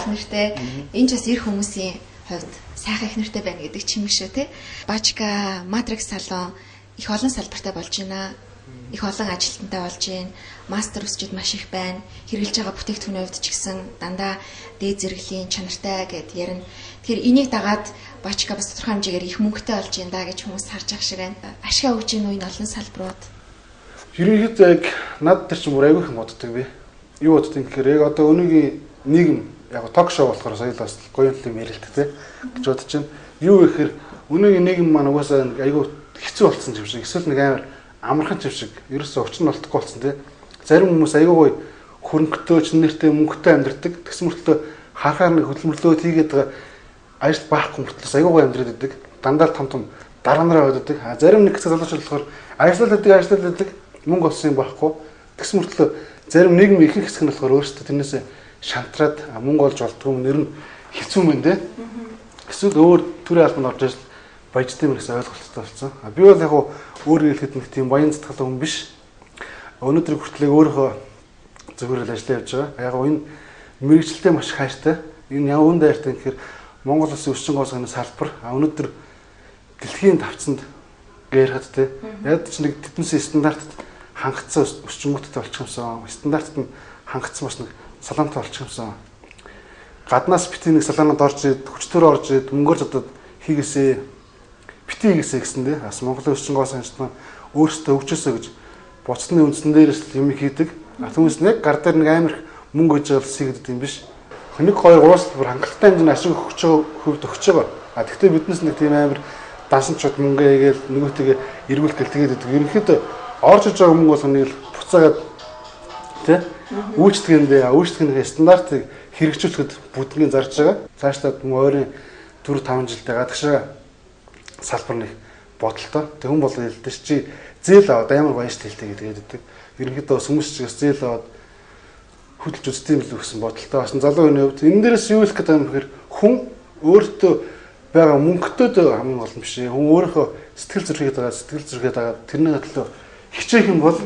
их нэртэй. Энэ ч бас эр хүмүүсийн хувьд сайхан их нэртэй байна гэдэг чимэг шүү те. Бачка Matrix салон их олон салбартай болж байна. Их олон ажилтнтай болж байна. Мастер өсчид маш их байна. Хэрэгжилж байгаа бүтээгдэхүүний хувьд ч гэсэн дандаа дээд зэрэглэлийн чанартай гэд ярина. Тэгэхээр энийг дагаад Бачка бас тодорхой хэмжээгээр их мөнгөтэй болж байна да гэж хүмүүс харж байгаа шиг байна. Ашгаа өгж ийн үе олон салбарууд. Ерөнхийдөө яг над тэр чинь бүр айгүй их боддог би. Юу боддог гэхээр яг одоо өнөөгийн нийгэм яг ток шоу болохоор соёл бас гоё юм ярилт те гэж бодож байна. Юу гэхээр өнөөгийн нийгэм маань угаасаа айгүй хэцүү болсон юм шиг. Эсвэл нэг амар амархан юм шиг. Ерөөсөө өчн болтохгүй болсон те. Зарим хүмүүс айгүй гоё хөрөнгөтэй, чиннэртэй, мөнгөтэй амьдардаг. Тэгс мөртлөө харахаар нэг хөдөлмөрлөөд хийгээд байгаа ажил баахгүй мөртлөөс айгүй гоё амьдраад байдаг. Дандаа том дараа нараа байдаг. Зарим нэг хэсэг залуучууд болохоор ажиллаад байдаг, мөнгө олсон юм байхгүй. Тэгс мөртлөө зарим нийгмийн ихэнх хэсэг нь болохоор өөрсдөө тэрнээсээ шантраад мөнгө олж болдгоо нэр нь хэцүү мэн дээ. Эсвэл өөр төрлийн албанд орж ижил баяжтай мэрэгс ойлголттой болсон. Би бол яг өөрөө хэлэхэд нэг тийм баян затгалтай хүн биш. Өнөөдөр хүртэл өөрийнхөө зөвхөрөл ажиллаж явж байгаа. Яг энэ мэрэгчлэлтэй маш хайртай. Энэ явуун дайртай гэхээр Монгол улсын өсчин гооцооны салбар өнөөдөр дэлхийн давцанд гээрхэд те. Яг ч нэг тэднээс стандартад хангацсан өсчингүүдтэй болчихсон. Стандартад нь хангацсан бас нэг салаантай болчихсон. Гаднаас бити нэг салаанад орж ирээд хүчтөр орж ирээд мөнгөөр зодод хийгээсээ бити хийгээсээ гэсэн дээ. Бас Монголын өсчин гооцооны өөрсдөө өвчөөсөө гэж буцны үндсэн дээрээс юм хийдэг. Түүнээс нэг гар дээр нэг амар мөнгө гэж олсыг гэдэг юм биш. Нэг хоёр гураас бүр хангалттай хэмжээний ашиг хөвд өгч байгаа. Тэгвэл биднес нэг тийм амар дансанчууд мөнгө хийгээл нөгөөтэйгээ эргүүлтэл тэгээд байдаг. Ерөнхийдөө орж иж байгаа мөнгө бол нэг буцаагаад тий үйлчлэгэндээ стандартыг хэрэгжүүлэхэд бүдгийн зарж байгаа. Цаашдаа ойрын 4-5 жилдээ гадагшаа салбар нэг бодолтой. Тэг хүн бол хэлдэг чи зээл аваад амар баяжтай хэлдэг гэдэг. Ерөнхийдөө хүмүүс ч бас зээл аваад хөдөлж үзтiin билүү гэсэн бодолтой басан залуу хүний хувьд энэ дээрээс юу хэлэх гэдэг юм бэхээр хүн өөртөө байгаа мөнгөтөд хамгийн гол юм биш. Хүн өөрийнхөө сэтгэл зүрхгээд байгаа тэрний төлөө хичээх юм бол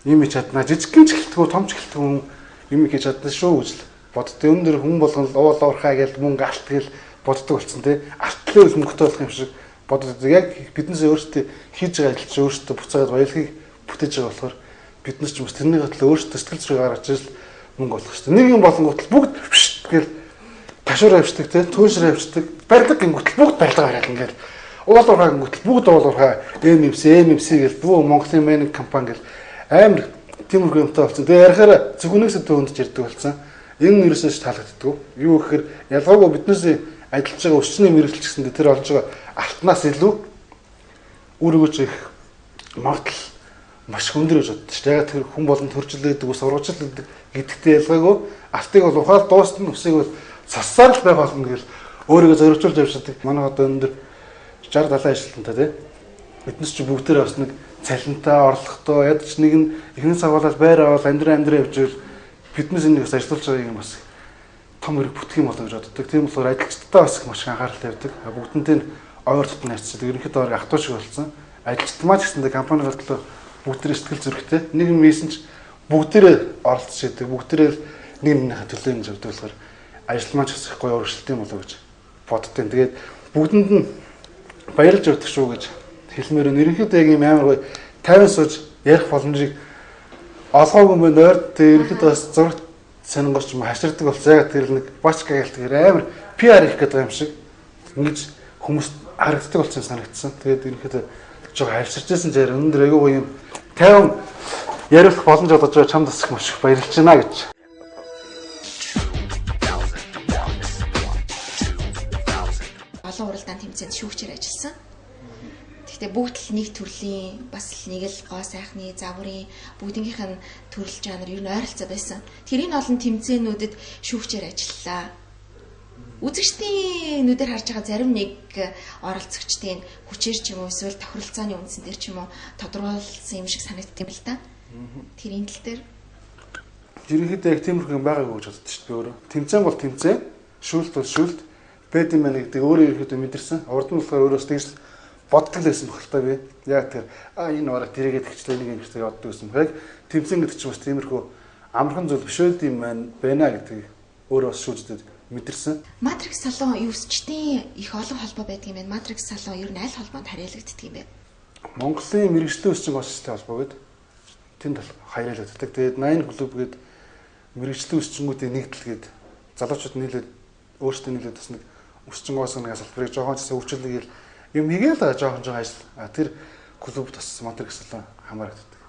юм хийж чадна. Жижигхэн ч гэлтгүү, том ч гэлтгүү юм хийж чадна шүү гэж боддог. Өндөр хүн болгон уул уурхаа гэж мөнгө алт гэл боддог болсон тий. Алтлын мөнгөтэй болох юм шиг боддог. Яг биднээс өөрсдөө хийж байгаа ажил чинь өөрсдөө буцаагаад баялагийг бүтээж байгаа болохоор бид нар ч юм тэрний төлөө өөрсдөө сэтгэл зүрийг гаргаж ижил мөнгө олох шүү дээ. Нэг юм болонгууд бүгд гэл ташуур авчдаг тий, түүшрээ авчдаг. Барилга гингүүтэл бүгд барилга бариад ингээл уул уурхаа гингүүтэл бүгд уул уурхаа MMC гэл бүх Монголын менеж компани гэл амар тиймэрхүү юмтай болсон. Тэгээ ярихаараа зөвхөнөөсөө төвөнд ирдэг болсон. Энэ ерөөсөө таалагддаг. Юу гэхээр ялгаагүй биднээс ажиллаж байгаа өсчний мэрэгчлч гэсэндээ тэр олж байгаа алтнаас илүү өөрийгөө их магадлал маш өндөр гэж боддог шүү дээ. Яг тэр хүн болон төржилээд ус ургажлаад гэдэгтэй ялгаагүй алтыг бол ухаал дуусна, усыг бол цассаар л байх болно гэл өөрийгөө зоригжуулж явчихдаг. Манай одоо өндөр 60-70 ажилтнтай тий. Биднес ч бүгдээр бас нэг цалинтай орлоготой ядч нэг нь ихэнх цагаалал байр аваад амьдраа явж ивэл биднес энийг бас ажиллуулж байгааг юм бас том хэрэг бүтэх юм болоо гэж боддог. Тийм болохоор ажилчдаа бас маш их анхаарал тавьдаг. Бүгдэнтэй ойр дотн харьцдаг. Ерөнхийдөө орог ах トゥ шиг болсон. Ажилчид маань ч гэсэндээ компани бодлоо бүгдээ сэтгэл зүрхтэй. Нэг юм ийсэн ч бүгдээрээ оролцож идэг. Бүгдээрээ нэг нэгнийхээ төлөө ингэж явдаг болохоор ажил маань ч бас их гоё өргөжлөлт юм болоо гэж боддیں۔ Тэгээд бүгдэнд нь баярлж явдаг шүү гэж хэлмээр нь ерөнхийдөө яг юм амар гоё 50 сууж ярих боломжийг олгоогүй мөн ойр тэр ерөнхийдөө бас зураг сонингоч юм хаширдаг болсон. Яг тэр нэг бачка гэлтгээр амар PR их гэдэг юм шиг ингэж хүмүүс харагддаг болсон санагдсан. Тэгээд ерөнхийдөө жоо хайрсарчсэн зэрэг өндөр айгүй гоё юм 50 яриулах боломж олгож байгаа чамд бас их маш их баярлж байна гэж. Олон уралдаан тэмцээнд шүүгчээр ажилласан. Гэхдээ бүгд л нэг төрлийн бас нэг л гоо сайхны загварын бүгднгийнх нь төрөл жанр ер нь ойролцоо байсан. Тэрийн олон тэмцээнүүдэд шүүгчээр ажиллалаа. Үзэгчдийн нүдээр харж байгаа зарим нэг оролцогчдын хүчээр ч юм уу эсвэл тохиролцооны үндсэн дээр ч юм уу тодруулсан юм шиг санагддаг юм л да. Тэрийн тал дээр ерөнхийдөө яг тиймэрхүү юм байгаагүй гэж боддог шүү дээ өөрөө. Тэмцээн бол тэмцээн, шүүлт бол шүүлт. Бэд юм байна гэдэг өөрөө ерөнхийдөө мэдэрсэн. Урд нь болохоор өөрөөс тэгж боддог л байсан бохолтой би. Яг тэр энэ ороо тэрийгээд гिचлээ нэг юм шиг боддог байсан. Яг тэмцээн гэдэг чинь бас тиймэрхүү амархан зүйл биш үү юм байна гэдэг өөрөө бас шүүждэд мэдэрсэн. Матрикс салон өвсчдийн их олон холбоо байдаг юм байна. Матрикс салон ер нь аль холбоонд харьяалагддаг юм бэ? Монголын мэрэгжлийн өсчин госчтой холбоо гэдэг тэнд харьяалагддаг. Тэгээд 80 клуб гэдэг мэрэгжлийн өсчингүүдийн нэгдэл гэдэг залуучууд нийлээд өөрсдөө нийлээд бас нэг өсчин гоосгоны салбарыг жоохон ч өвчлөгийг юм хийгээл жоохон ажил. Тэр клубт бас Матрикс салон хамаарагддаг.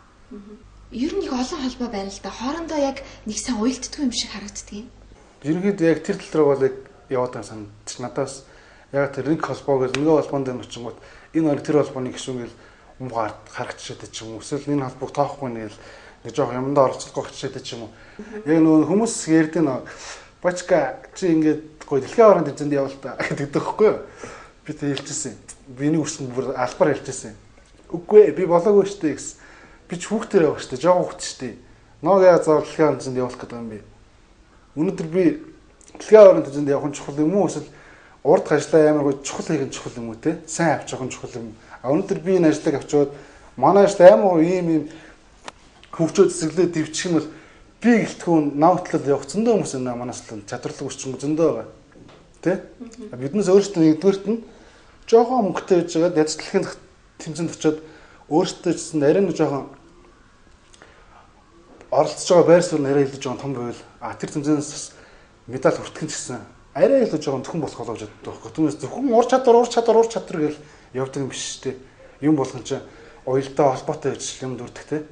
Ер нь их олон холбоо байна л да. Хоорондоо яг нэг сайн уялддаг юм шиг харагддаг юм. Ерөнхийдөө яг тэр тал руу бол яваад байгаа санагдчих. Надаас яг тэр нэг холбоог нөгөө холбоонд дээр очингууд энэ хоёр тэр холбооны гишүүнгээл умгаар харагдчихад ч юм уу. Эсвэл энэ холбоог тоохгүй нэгэл нэг жоох юмдаа оролцохгүй хичээд ч юм уу. Яг нөгөө хүмүүс ярьдیں۔ Бачка чи ингээд гоё дэлхийн орнд эзэнд явал та гэдэг дөхөхгүй юу? Би тэг хэлчихсэн. Биний үсэнд бүр албаар хэлчихсэн. Үгүй би болоогүй штэ гэсэн. Би ч хүүхдээр явах штэ, жоох хүүхд штэ. Ноогоо заавал дэлхийн орнд эзэнд явах гэдэг юм би. Өнөөдөр би дэлхийн орнд эзэнд явах нь чухал юм уу? Эсвэл урд ажлаа амар гоё чухал хийх нь чухал юм уу те? Сайн авч явах нь чухал юм. Өнөөдөр би энэ ажлыг авчиад манай ажил амар гоё ийм хөвчөө цэцэглээ дэвчих нь бол би гэлтгүүн навтлал явах зөндөө хүмүүс энэ манаас л чадварлаг өсчин зөндөө байгаа. Тэ? Биднээс өөрсдөө нэгдүгээрт нь жоохон мөнгөтэй байж байгаад язд дэлхийн тэмцээнд очиод өөрсдөө ч арай нэг жоохон оролцож байгаа байр суурь арай илүү жоохон том байвал тэр тэмцээнээс бас медаль хүртэх нь гэсэн арай илүү жоохон төхөн болох болоо гэж боддог байхгүй. Түүнээс зөвхөн ур чадвар гэж явдаг юм биш шүү дээ. Юм болгон чинь уялдаа холбоотой гэж юм дүрдэг те.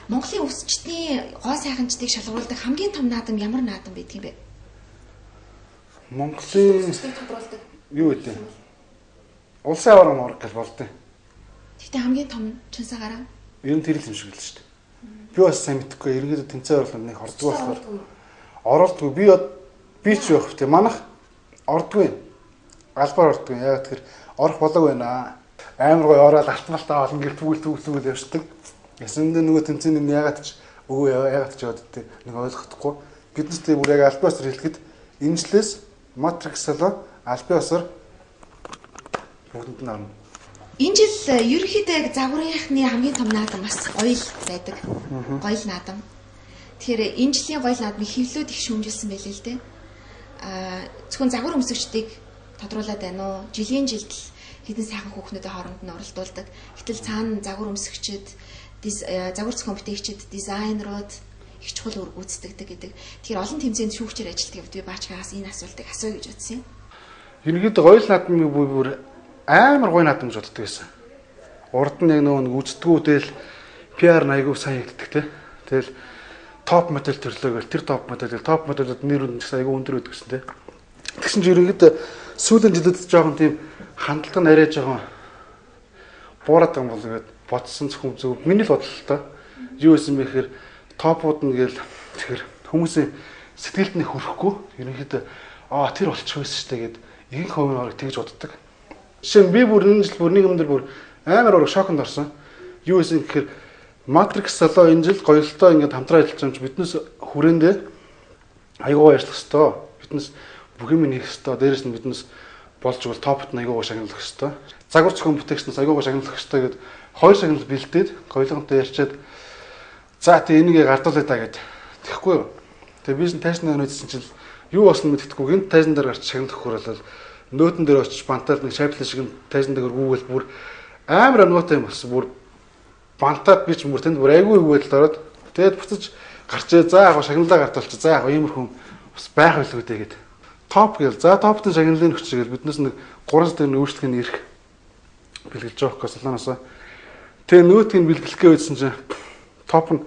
Монголын өвсчдийн гоо сайханчдыг шалгуулдаг хамгийн том наадам ямар наадам байдаг юм бэ? Монголын өвсчдийг тодруулдаг. Юу вэ? Улсын аварга морг гэж болдё. Гэхдээ хамгийн том нь чансаагаараа. Ер нь тэр л юм шиг л шүү дээ. Би бас сайн мэдэхгүй. Ерөнхийдөө тэмцээн орлонд нэг ордгоо болохоор оролдгүй. Би ч явах те манах ордгүй. Албаар ордгүй. Яг тэр орох болоог байна. Амар гой ороод алтмалтаа олон гэр түүл явждаг. Ясэндээ нөгөө тэмцээний ягаад ч өвөө ягаад ч яваад те нэг ойлгохгүй. Биднэртээ бүр яг албаас хэлэхэд энэ жилээс Матрикс салон албаасаар бүгдэнд нь орно. Энэ жил ерөнхийдөө яг загварынхны хамгийн том наадам бас гоёл байдаг. Гоёл наадам. Тэгэхээр энэ жилийн гоёл наадмыг хэвлүүд их шүүмжилсэн байлээ л дээ. Зөвхөн загвар өмсөгчдийг тодруулаад байна уу? Жилийн жилд хэдэн сайхан хүүхнүүдийн хооронд нь оролдуулдаг. Гэтэл цаана загвар өмсөгчд, загвар зохион бүтээгчид, дизайнерууд их чухал үр гүйцэтгэдэг гэдэг. Тэгэхээр олон тэмцээнд шүүгчээр ажилладаг явд би Баачгаас энэ асуултыг асууя гэж бодсон юм. Ерөнхийдөө гоёл наадмыг бүр амар гоё наадам гэж боддог байсан. Урд нь яг нөгөө гүйцэтгүүдэл PR айгуу сайн хийдэг те. Тэгэл топ модель төрлөөгөл тэр топ моделүүд нэр нь ч айгуу өндөр байдаг гэсэн те. Тэгсэн чинь ерөнхийдөө сүүлийн жилүүд жоохон тийм хандлага нь арай жоохон буураад байгаа юм бол гээд бодсон зөвхөн зөв миний л бодол л та. Юу гэсэн бэ гэхээр топууд нь гээл тэгэхээр хүмүүсийн сэтгэлд нь хүрэхгүй ерөнхийдөө тэр болчих байсан шүү дээ гэд ихэнх хувийн орыг тэгж боддог. Жишээ нь би бүр энэ жил бүр нэг юм дээр бүр амар ураг шоконд орсон. Юу гэсэн гэхээр Матрикс салон энэ жил гоёлтой ингээд хамтран ажиллаж байгаа юм чи биднээс хүрээндээ аягаа ажиллах хэвээр. Биднээс бүх юм хийх хэвээр. Дээрээс нь биднээс болж бол топт нь аягаа шагналах хэвээр. Загвар зохион бүтээгчнээс аягаа шагналах хэвээр гэд хоёр шагнал бэлдээд гоёлгонтой ярьчаад за тий энийгээ гардуулъя да гэд. Тэгэхгүй юу. Тэгээ бизнес тайзны өнөөдсөн чинь юу болсон мэддэхгүй гинт тайзан дээр гарч шагналах хөрөлөл нөөтөн дээр очиж бантаад нэг шавьлын шиг тайзан дээр гүгэл бүр амар ануутай юм болсон. Бүр бантаад би ч бүр тэнд бүр айгүй өгөөдөл ороод тэгээд буцаж гарчээ за яг шагналаа гартуулчих. За яг иймэрхүү бас байх байлгүй дээ гэд. Топ гээл. За топтын шагналын хүчээр биднээс нэг 3 дээр нөөцлөгийн ирэх бэлгэлж байгаа салоноосоо. Тэгээ нөөтгийг бэлгэлэхгээ байсан чинь топ нь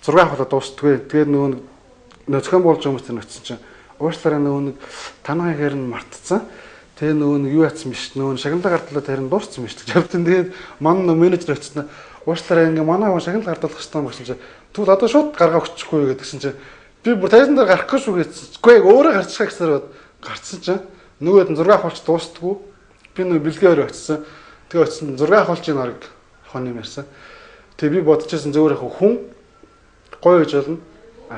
6 хавлаа дуустдаггүй. Тэгээд нөгөө зохион болж байгаа хүмүүс нөтсөн чинь уушлаараа нөгөө танхаа хэр нь мартцсан. Тэгээ нөгөө юу яатсан биш. Нөгөө шагналаа гартуулаад харин дууссан биш. Тэгээд манай менежер очсон. Уушлаараа ингээ манай хүн шагнал гардуулах хэрэгтэй юм гэсэн чинь тэгвэл одоо шууд гаргаа өгчихгүй гэдгсэн чинь би бүр тайзан дээр гарахгүй шүү гэсэнгүй өөрөө гарчихаа гэсээр гарцсан чинь нөгөөд нь 6 хавч дуустдаггүй. Би нөгөө бэлгээ өрөө очсон. Тэгээ очсон 6 хавчийн орыг хон юм ярьсан. Тэгээ би бодчихсон зөвөр яг хүн гоё гэж болно.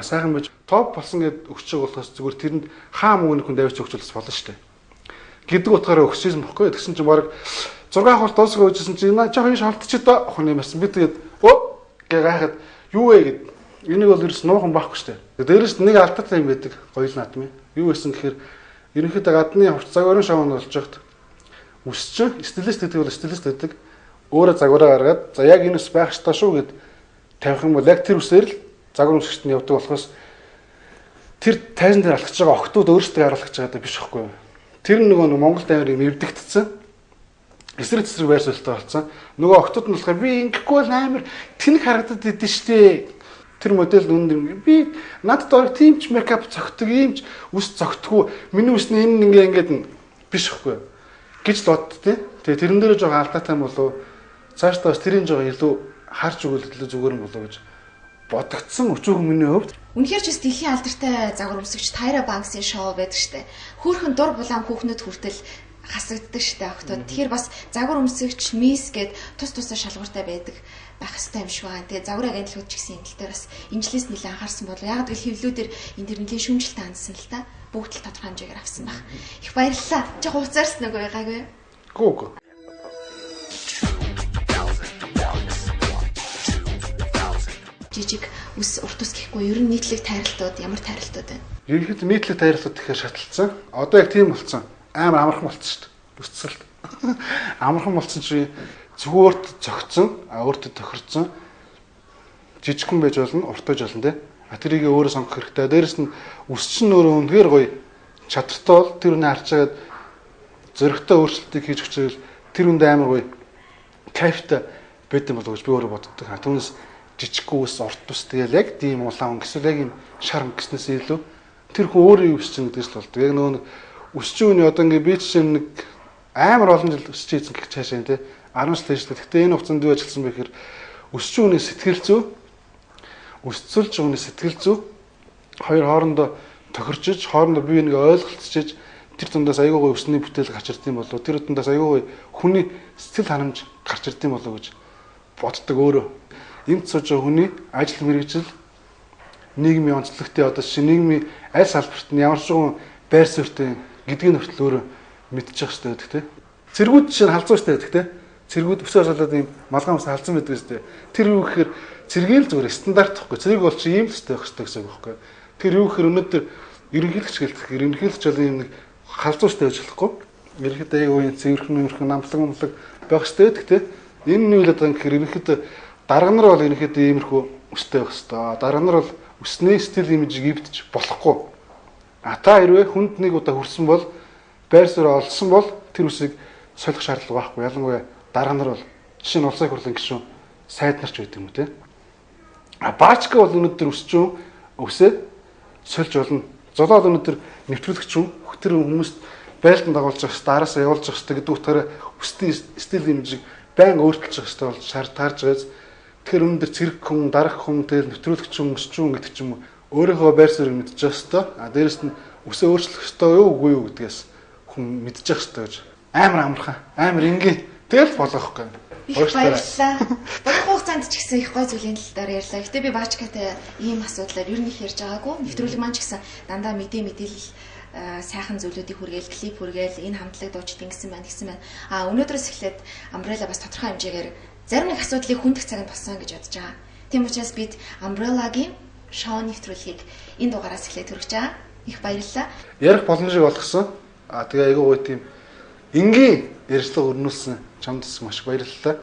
Сайхан байж топ болсон гэд өгч байгаа болохоос зүгээр тэрэнд хаа мөнгөний хүн давж өгчлөөс болно шүү дээ. Гэдэг утгаараа өгсөн бохгүй. Тэгсэн чинь баг 6 хавч дуусгаа үжсэн чинь наа жоохон шалтчихэд хон юм ярьсан. Би тэгээд гээ гайхаад юу вэ гэд энийг бол ерөөс нуухан байхгүй шүү дээ. Дээрээс нэг алдаатай юм байдаг гоёл наадмын. Юу гэсэн гэхээр ерөнхийдөө гадны хувц загварын шоунд болж байхад үсчин стилист гэдэг бол стилист гэдэг өөрөө загвараа гаргаад за яг энэ ус байх ёстой шүү гэд тавих юм бол яг тэр үсээр л загвар өмсгөгчд нь явдаг болохоос тэр тайзан дээр алхаж байгаа охтууд өөрсдөө харуулж байгаа биш байхгүй юу? Тэр нөгөө Монгол тайврыг нэвдэгдсэн эсрэг цэсрэг байр суурьтай болсон. Нөгөө охтууд нь болохоор би ингэхгүй бол амар тэнэг харагдаад идэв штэ. Тэр модель үнэн би надад орог тиймч мейкап цогтөг иймч үс цогтгүй миний үсний энэ ингээд биш байхгүй юу? Гэж л бод тий. Тэгээ тэрэн дээр жоо алдаатай юм болов цаашдаа бас тэрийн жоо илүү харж өгвөл илүү зүгээр юм болов гэж бодогдсон өчүүхэн миний хувьд. Үнэхээр ч бас дэлхийн алдартай загвар өмсгөгч Tyra Banks-ийн шоу байдаг штэ. Хөөхөн дур булаан хүүхнүүд хүртэл хасагддаг штэ охтууд. Тэгэхээр бас загвар өмсгөгч Miss гээд тус тусаа шалгууртай байдаг байх хэрэгтэй юм шиг байна. Тэгээ загвар агентлууд ч гэсэн энэ тал дээр бас инжилээс нэлээд анхаарсан болов. Яг л хэвлүүдээр энэ дэр нэлээд шүүмжлэлтэй хандсан л та. Бүгд л тодорхой хэмжээгээр авсан байх. Их баярлалаа. Чи хуцаарсан уу гайгүй? Гүү. Жижиг ус урт ус гэхгүй ер нь нийтлэг тайралтууд ямар тайралтууд байна? Ерөнхийдөө нийтлэг тайралтууд гэхээр шаталцсан. Одоо яг тийм болсон. Амар амархан болчихсон шүү дээ. Үсцэлт. Амархан болсон чи зүгээр өөрт зөгцсөн, өөртөө тохирцсон. Жижигхэн байж болно, урт байж болно те. Тэрийг өөрөө сонгох хэрэгтэй. Дээрэс нь үс чинь өөрөө үнэхээр гоё чадртай бол тэр үнэ харчаад зөрөгтэй өөрчлөлтийг хийж өгчөөл тэр үндэ амар гоё кайфтай байд юм болов гэж би өөрөө боддог. Түүнээс жижигхэн ус, урт ус тэгэл яг тийм улаан эсвэл яг юм шар гэснээс илүү тэр хүн өөрөө юу өсч байгаа гэдэгс л болдог. Яг нөгөө өсч үүний одоо ингээ би чинь нэг амар олон жил өсч ийзэн гэх цаашаа те 10 жил ажилладаг. Гэтэ энэ хугацаанд юу ажилласан бэ гэхээр өсч үүний сэтгэл зүй өсцөлж өгний сэтгэл зүй хоёр хоорондоо тохирчиж хоорондоо бие биенийг ойлголцож тэр дундаас аягүй өсний бүтээл гарч ирд юм болов тэр дундаас аягүй хүний сэтгэл ханамж гарч ирд юм болов гэж боддог өөрөө. Энд сууж байгаа хүний ажил мэргэжил нийгмийн онцлогтой одоо нийгмийн аль салбарт нь ямар ч байр суурьтай гэдгийг хүртэл өөрөө мэдчих хэрэгтэй байдаг те. Цэргүүд жишээ нь халзуу штэ байдаг те. Цэргүүд өсөөр болоод ийм малгай мас халзан байдаг штэ. Тэр юу гэхээр цэргийн л зүгээр стандарт гэхгүй. Цэрэг бол чи ийм л хэвээр байх хэрэгтэй гэсэн үг байхгүй. Тэр юу гэхээр өнөөдөр ерөнхийлөгч гэлтэх ерөнхийлөгч бол ийм нэг халзуу штэ гэж болохгүй. Ерөнхийдөө яг үеийн цэвэрхэн намлаг байх штэ гэдэг те. Энэ нь юу л одоо гэхээр ерөнхийдөө дарга нар бол ерөнхийдөө иймэрхүү өстэй байх хэрэгтэй. Дарга нар бол өсний стил имижийг эвдэж болохгүй. Та хэрвээ хүнд нэг удаа хүрсэн бол байр суурь олсон бол тэр үсийг солих шаардлага байхгүй. Ялангуяа дарга нар бол жишээ нь улсын хурлын гишүүн сайд нарч байдаг юм те. Баачка бол өнөөдөр өсчүүн өсөөд сольж болно. Золоод өнөөдөр нэвтрүүлэгч тэр хүмүүст байлдан дагуулж байгаа дараасаа явуулж байгаа хэрэгтэй гэдэг утгаараа өсний стил имижийг байн өөрчилж байгаа хэрэгтэй болж таарж байгаас тэгэхээр өнөөдөр цэрэг хүн, дарга хүн, тэгэл нэвтрүүлэгч хүн, өсчүүн гэдэг ч юм уу өөрийнхөө байр суурийг мэдчих ёстой. Дээрэс нь үсээ өөрчлөх ёстой юу үгүй юу гэдгээс хүн мэдчих ёстой гэж. Амар амархан, амар энгийн тэгэл болгохгүй. Баярлалаа. Богино хугацаанд ч гэсэн их гой зүйлийн талаар ярьлаа. Гэтэ би Баачкатай ийм асуудлаар ер нь их ярьж байгаагүй. Нэвтрүүлэг маань ч гэсэн дандаа мэдээлэл сайхан зүйлүүдийг хүргээл, клип хүргээл, энэ хамтлаг дуучид ингэсэн байна, гэсэн байна. Өнөөдрөөс эхлээд Umbrella бас тодорхой хэмжээгээр зарим нэг асуудлыг хүндэх цагт болсон гэж бодож байгаа. Тийм учраас бид Umbrella-гийн шоу нэвтрүүлгийг энэ дугаараас эхлээд хүргэж байгаа. Их баярлалаа. Ярих боломжийг олгосон. Тэгээ айгүй гоё тийм энгийн ярьцлага өрнүүлсэн чамд маш баярлалаа.